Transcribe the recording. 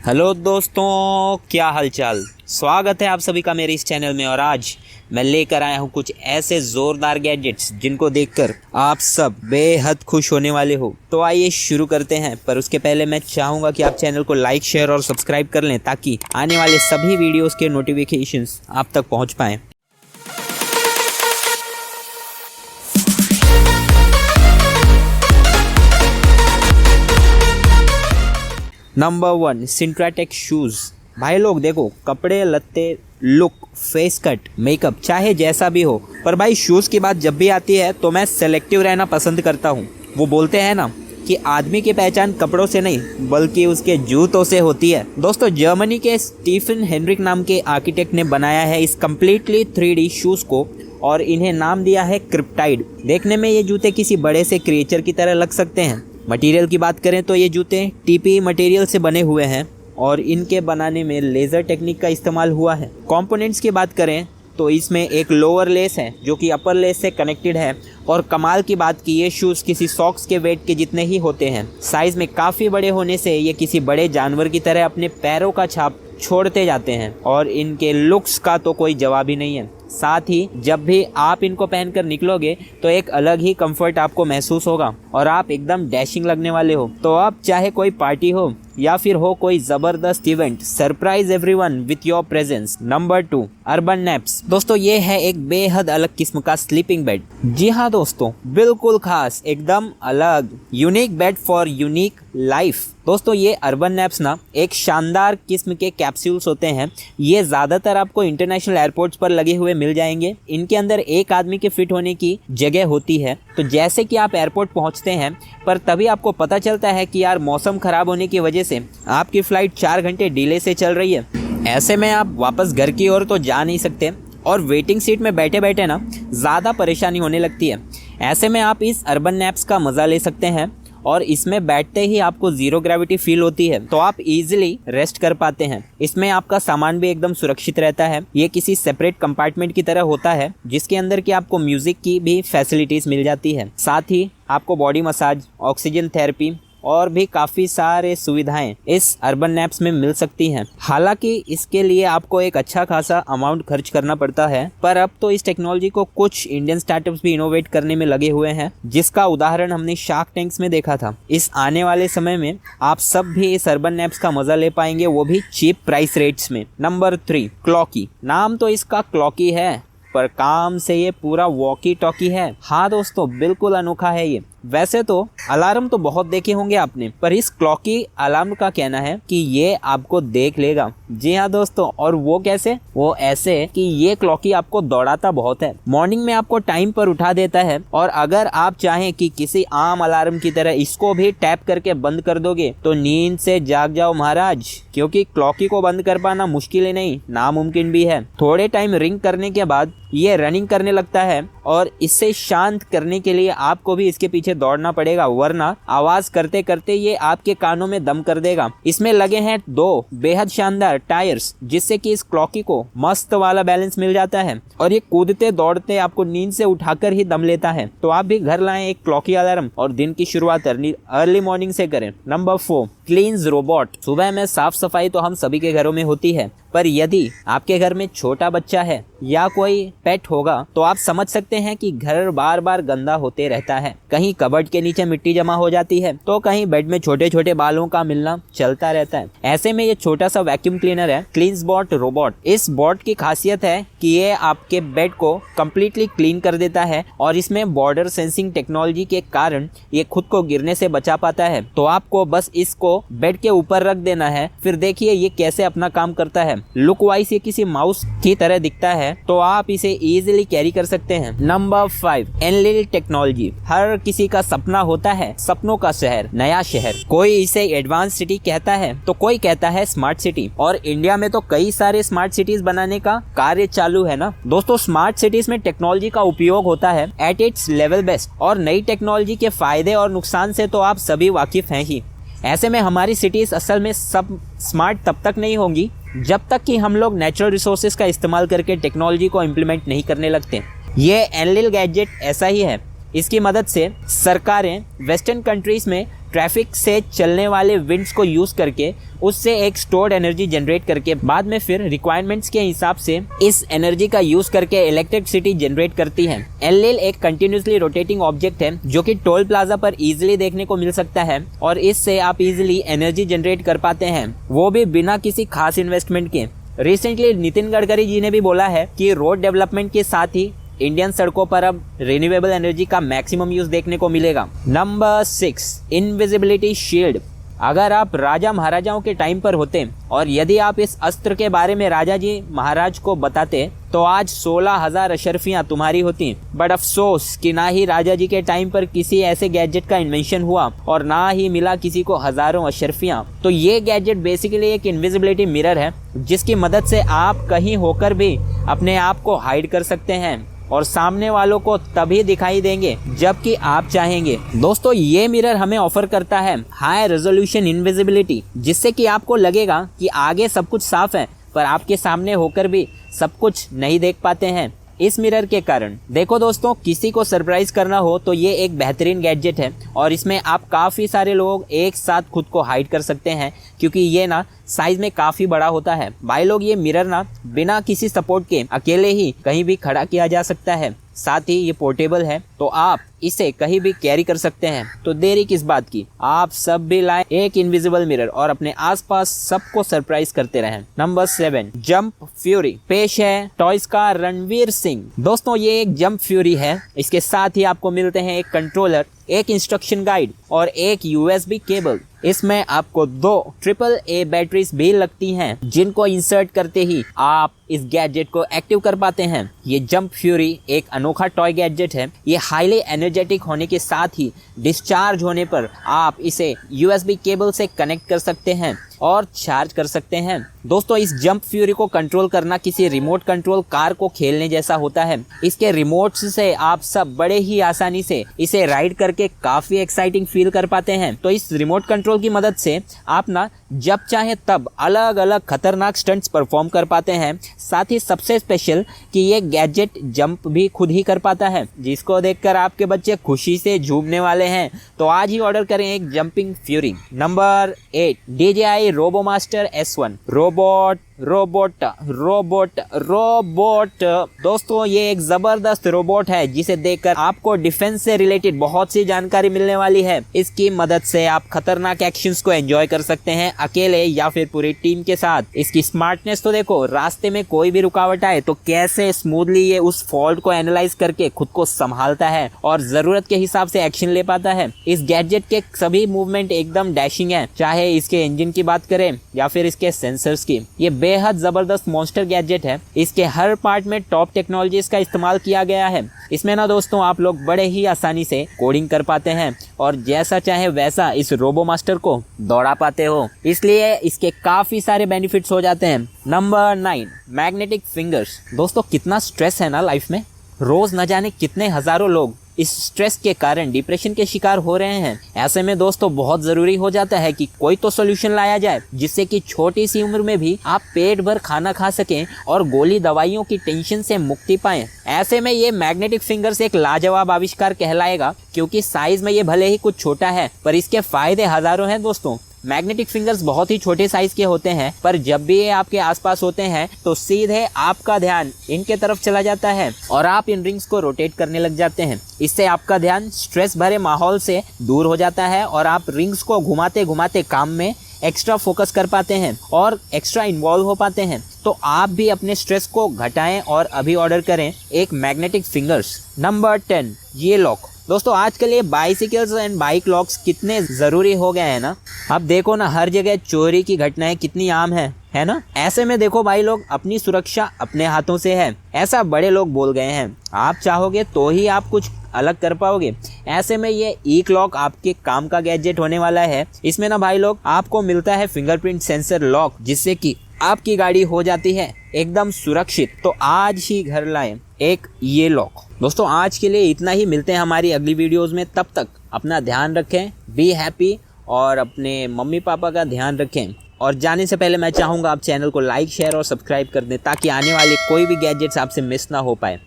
Hello दोस्तों, क्या हालचाल। स्वागत है आप सभी का मेरे इस चैनल में। और आज मैं लेकर आया हूँ कुछ ऐसे ज़ोरदार गैजेट्स जिनको देखकर आप सब बेहद खुश होने वाले हो। तो आइए शुरू करते हैं, पर उसके पहले मैं चाहूँगा कि आप चैनल को लाइक, शेयर और सब्सक्राइब कर लें ताकि आने वाले सभी वीडियोज़ के नोटिफिकेशंस आप तक पहुँच पाएँ। नंबर 1, सिंट्राटेक शूज़। भाई लोग देखो, कपड़े लत्ते, लुक, फेस कट, मेकअप चाहे जैसा भी हो, पर भाई शूज़ की बात जब भी आती है तो मैं सेलेक्टिव रहना पसंद करता हूँ। वो बोलते हैं ना कि आदमी की पहचान कपड़ों से नहीं बल्कि उसके जूतों से होती है। दोस्तों, जर्मनी के स्टीफन हेनरिक नाम के आर्किटेक्ट ने बनाया है इस कम्प्लीटली 3D शूज़ को और इन्हें नाम दिया है क्रिप्टाइड। देखने में ये जूते किसी बड़े से क्रिएचर की तरह लग सकते हैं। मटेरियल की बात करें तो ये जूते TPE मटेरियल से बने हुए हैं और इनके बनाने में लेज़र टेक्निक का इस्तेमाल हुआ है। कंपोनेंट्स की बात करें तो इसमें एक लोअर लेस है जो कि अपर लेस से कनेक्टेड है। और कमाल की बात कि ये शूज़ किसी सॉक्स के वेट के जितने ही होते हैं। साइज़ में काफ़ी बड़े होने से ये किसी बड़े जानवर की तरह अपने पैरों का छाप छोड़ते जाते हैं और इनके लुक्स का तो कोई जवाब ही नहीं है। साथ ही जब भी आप इनको पहनकर निकलोगे तो एक अलग ही कंफर्ट आपको महसूस होगा और आप एकदम डैशिंग लगने वाले हो। तो अब चाहे कोई पार्टी हो या फिर हो कोई जबरदस्त event, surprise everyone with your presence. Number 2, urban naps. दोस्तों, ये है एक बेहद अलग किस्म का स्लीपिंग बेड। जी हाँ दोस्तों, बिल्कुल खास, एकदम अलग, unique bed for unique life. दोस्तों, ये अर्बन नैप्स ना एक शानदार किस्म के कैप्सूल्स होते हैं। ये ज़्यादातर आपको इंटरनेशनल एयरपोर्ट्स पर लगे हुए मिल जाएंगे। इनके अंदर एक आदमी के फिट होने की जगह होती है। तो जैसे कि आप एयरपोर्ट पहुंचते हैं पर तभी आपको पता चलता है कि यार मौसम ख़राब होने की वजह से आपकी फ़्लाइट 4 घंटे डिले से चल रही है। ऐसे में आप वापस घर की ओर तो जा नहीं सकते और वेटिंग सीट में बैठे बैठे ना ज़्यादा परेशानी होने लगती है। ऐसे में आप इस अर्बन नैप्स का मज़ा ले सकते हैं और इसमें बैठते ही आपको जीरो ग्रेविटी फील होती है तो आप इजीली रेस्ट कर पाते हैं। इसमें आपका सामान भी एकदम सुरक्षित रहता है। ये किसी सेपरेट कंपार्टमेंट की तरह होता है जिसके अंदर की आपको म्यूजिक की भी फैसिलिटीज मिल जाती है। साथ ही आपको बॉडी मसाज, ऑक्सीजन थेरेपी और भी काफ़ी सारे सुविधाएं इस अर्बन नैप्स में मिल सकती हैं। हालांकि इसके लिए आपको एक अच्छा खासा अमाउंट खर्च करना पड़ता है, पर अब तो इस टेक्नोलॉजी को कुछ इंडियन स्टार्टअप्स भी इनोवेट करने में लगे हुए हैं, जिसका उदाहरण हमने शार्क टैंक्स में देखा था। इस आने वाले समय में आप सब भी इस अर्बन नैप्स का मजा ले पाएंगे, वो भी चीप प्राइस रेट्स में। नंबर 3, क्लॉकी। नाम तो इसका क्लॉकी है पर काम से ये पूरा वॉकी टॉकी है। हाँ दोस्तों, बिल्कुल अनोखा है ये। वैसे तो अलार्म तो बहुत देखे होंगे आपने, पर इस क्लॉकी अलार्म का कहना है कि ये आपको देख लेगा। जी हाँ दोस्तों, और वो कैसे? वो ऐसे कि ये क्लॉकी आपको दौड़ाता बहुत है। मॉर्निंग में आपको टाइम पर उठा देता है और अगर आप चाहें कि किसी आम अलार्म की तरह इसको भी टैप करके बंद कर दोगे तो नींद से जाग जाओ महाराज, क्योंकि क्लॉकी को बंद कर पाना मुश्किल ही नहीं, नामुमकिन भी है। थोड़े टाइम रिंग करने के बाद ये रनिंग करने लगता है और इससे शांत करने के लिए आपको भी इसके पीछे दौड़ना पड़ेगा, वरना आवाज करते करते ये आपके कानों में दम कर देगा। इसमें लगे हैं 2 बेहद शानदार टायर्स जिससे कि इस क्लॉकी को मस्त वाला बैलेंस मिल जाता है और ये कूदते दौड़ते आपको नींद से उठाकर ही दम लेता है। तो आप भी घर लाएं एक क्लॉकी अलार्म और दिन की शुरुआत अर्ली मॉर्निंग से करें। Number 4, cleans robot. सुबह में साफ सफाई तो हम सभी के घरों में होती है, पर यदि आपके घर में छोटा बच्चा है या कोई पेट होगा तो आप समझ सकते हैं कि घर बार बार गंदा होते रहता है। कहीं कबर्ड के नीचे मिट्टी जमा हो जाती है तो कहीं बेड में छोटे छोटे बालों का मिलना चलता रहता है। ऐसे में ये छोटा सा वैक्यूम क्लीनर है, क्लीन्सबॉट रोबोट। इस बॉट की खासियत है कि ये आपके बेड को कम्प्लीटली क्लीन कर देता है और इसमें बॉर्डर सेंसिंग टेक्नोलॉजी के कारण ये खुद को गिरने से बचा पाता है। तो आपको बस इसको बेड के ऊपर रख देना है। फिर देखिए ये कैसे अपना काम करता है। लुक वाइज ये किसी माउस की तरह दिखता है तो आप इसे इजीली कैरी कर सकते हैं। Number 5, Enlil technology. हर किसी का सपना होता है सपनों का शहर, नया शहर। कोई इसे एडवांस सिटी कहता है तो कोई कहता है स्मार्ट सिटी, और इंडिया में तो कई सारे स्मार्ट सिटीज बनाने का कार्य चालू है ना दोस्तों। स्मार्ट सिटीज में टेक्नोलॉजी का उपयोग होता है एट इट्स लेवल बेस्ट, और नई टेक्नोलॉजी के फायदे और नुकसान से तो आप सभी वाकिफ हैं ही। ऐसे में हमारी सिटीज असल में सब स्मार्ट तब तक नहीं होंगी जब तक कि हम लोग नेचुरल रिसोर्सेज का इस्तेमाल करके टेक्नोलॉजी को इम्प्लीमेंट नहीं करने लगते। ये एनलिल गैजेट ऐसा ही है। इसकी मदद से सरकारें वेस्टर्न कंट्रीज में ट्रैफिक से चलने वाले विंड्स को यूज करके उससे एक स्टोर्ड एनर्जी जनरेट करके बाद में फिर रिक्वायरमेंट्स के हिसाब से इस एनर्जी का यूज करके इलेक्ट्रिसिटी जनरेट करती है। एलईएल एक कंटिन्यूसली रोटेटिंग ऑब्जेक्ट है जो कि टोल प्लाजा पर इजीली देखने को मिल सकता है और इससे आप इजीली एनर्जी जनरेट कर पाते हैं, वो भी बिना किसी खास इन्वेस्टमेंट के। रिसेंटली नितिन गडकरी जी ने भी बोला है कि रोड डेवलपमेंट के साथ ही इंडियन सड़कों पर अब रिन्यूएबल एनर्जी का मैक्सिमम यूज देखने को मिलेगा। Number 6, invisibility shield. अगर आप राजा महाराजाओं के टाइम पर होते और यदि आप इस अस्त्र के बारे में राजा जी महाराज को बताते तो आज 16,000 अशर्फियां तुम्हारी होती। बट अफसोस कि ना ही राजा जी के टाइम पर किसी ऐसे गैजेट का इन्वेंशन हुआ और ना ही मिला किसी को हजारों अशर्फियां। तो ये गैजेट बेसिकली एक इनविजिबिलिटी मिरर है जिसकी मदद से आप कहीं होकर भी अपने आप को हाइड कर सकते हैं और सामने वालों को तभी दिखाई देंगे जबकि आप चाहेंगे। दोस्तों ये मिरर हमें ऑफर करता है हाई रेजोल्यूशन इनविजिबिलिटी, जिससे कि आपको लगेगा कि आगे सब कुछ साफ है पर आपके सामने होकर भी सब कुछ नहीं देख पाते हैं इस मिरर के कारण। देखो दोस्तों, किसी को सरप्राइज करना हो तो ये एक बेहतरीन गैजेट है और इसमें आप काफ़ी सारे लोग एक साथ खुद को हाइड कर सकते हैं क्योंकि ये ना साइज में काफ़ी बड़ा होता है। भाई लोग ये मिरर ना बिना किसी सपोर्ट के अकेले ही कहीं भी खड़ा किया जा सकता है, साथ ही ये पोर्टेबल है तो आप इसे कहीं भी कैरी कर सकते हैं। तो देरी किस बात की, आप सब भी लाएं एक इनविजिबल मिरर और अपने आसपास सबको सरप्राइज करते रहें। Number 7, jump fury. पेश है टॉयज का रणवीर सिंह। दोस्तों ये एक जंप फ्यूरी है, इसके साथ ही आपको मिलते हैं एक कंट्रोलर, एक इंस्ट्रक्शन गाइड और एक यूएसबी केबल। इसमें आपको 2 AAA बैटरीज भी लगती हैं जिनको इंसर्ट करते ही आप इस गैजेट को एक्टिव कर पाते हैं। ये जंप फ्यूरी एक अनोखा टॉय गैजेट है। ये हाईली एनर्जेटिक होने के साथ ही डिस्चार्ज होने पर आप इसे यूएसबी केबल से कनेक्ट कर सकते हैं और चार्ज कर सकते हैं। दोस्तों इस जंप फ्यूरी को कंट्रोल करना किसी रिमोट कंट्रोल कार को खेलने जैसा होता है। इसके रिमोट से आप सब बड़े ही आसानी से इसे राइड करके काफी एक्साइटिंग फील कर पाते हैं। तो इस रिमोट कंट्रोल की मदद से आप ना जब चाहे तब अलग अलग खतरनाक स्टंट्स परफॉर्म कर पाते हैं। साथ ही सबसे स्पेशल कि ये गैजेट जंप भी खुद ही कर पाता है, जिसको देखकर आपके बच्चे खुशी से झूमने वाले हैं। तो आज ही ऑर्डर करें एक jumping fury. Number 8, DJI RoboMaster S1। Robot robot robot robot. दोस्तों ये एक जबरदस्त रोबोट है जिसे देखकर आपको डिफेंस से रिलेटेड बहुत सी जानकारी मिलने वाली है। इसकी मदद से आप खतरनाक एक्शंस को एंजॉय कर सकते हैं अकेले या फिर पूरी टीम के साथ। इसकी स्मार्टनेस तो देखो, रास्ते में कोई भी रुकावट आए तो कैसे स्मूथली ये उस फॉल्ट को एनालाइज करके खुद को संभालता है और जरूरत के हिसाब से एक्शन ले पाता है। इस गैजेट के सभी मूवमेंट एकदम डैशिंग है, चाहे इसके इंजन की बात करें या फिर इसके सेंसर्स की। ये बेहद जबरदस्त मॉन्स्टर गैजेट है। इसके हर पार्ट में टॉप टेक्नोलॉजीज का इस्तेमाल किया गया है। इसमें ना दोस्तों आप लोग बड़े ही आसानी से कोडिंग कर पाते हैं और जैसा चाहे वैसा इस रोबोमास्टर को दौड़ा पाते हो, इसलिए इसके काफी सारे बेनिफिट्स हो जाते हैं। Number 9, magnetic fingers. दोस्तों कितना स्ट्रेस है ना लाइफ में, रोज न जाने कितने हजारों लोग इस स्ट्रेस के कारण डिप्रेशन के शिकार हो रहे हैं। ऐसे में दोस्तों बहुत जरूरी हो जाता है कि कोई तो सोल्यूशन लाया जाए जिससे कि छोटी सी उम्र में भी आप पेट भर खाना खा सकें और गोली दवाइयों की टेंशन से मुक्ति पाएं। ऐसे में ये मैग्नेटिक फिंगर्स एक लाजवाब आविष्कार कहलाएगा, क्योंकि साइज में ये भले ही कुछ छोटा है पर इसके फायदे हजारों हैं। दोस्तों मैग्नेटिक फिंगर्स बहुत ही छोटे साइज के होते हैं, पर जब भी ये आपके आसपास होते हैं तो सीधे आपका ध्यान इनके तरफ चला जाता है और आप इन रिंग्स को रोटेट करने लग जाते हैं। इससे आपका ध्यान स्ट्रेस भरे माहौल से दूर हो जाता है और आप रिंग्स को घुमाते घुमाते काम में एक्स्ट्रा फोकस कर पाते हैं और एक्स्ट्रा इन्वॉल्व हो पाते हैं। तो आप भी अपने स्ट्रेस को घटाएं और अभी ऑर्डर करें एक मैग्नेटिक फिंगर्स। नंबर 10, ये लॉक। दोस्तों आजकल ये बाइसिकल्स एंड बाइक लॉक्स कितने ज़रूरी हो गए हैं ना। अब देखो ना हर जगह चोरी की घटनाएं कितनी आम है ना। ऐसे में देखो भाई लोग, अपनी सुरक्षा अपने हाथों से है, ऐसा बड़े लोग बोल गए हैं। आप चाहोगे तो ही आप कुछ अलग कर पाओगे। ऐसे में ये ई लॉक आपके काम का गैजेट होने वाला है। इसमें ना भाई लोग आपको मिलता है फिंगरप्रिंट सेंसर लॉक, जिससे कि आपकी गाड़ी हो जाती है एकदम सुरक्षित। तो आज ही घर लाएं एक ये लॉक। दोस्तों आज के लिए इतना ही, मिलते हैं हमारी अगली वीडियोस में। तब तक अपना ध्यान रखें, बी हैप्पी और अपने मम्मी पापा का ध्यान रखें। और जाने से पहले मैं चाहूँगा आप चैनल को लाइक शेयर और सब्सक्राइब कर दें ताकि आने वाले कोई भी गैजेट्स आपसे मिस ना हो पाए।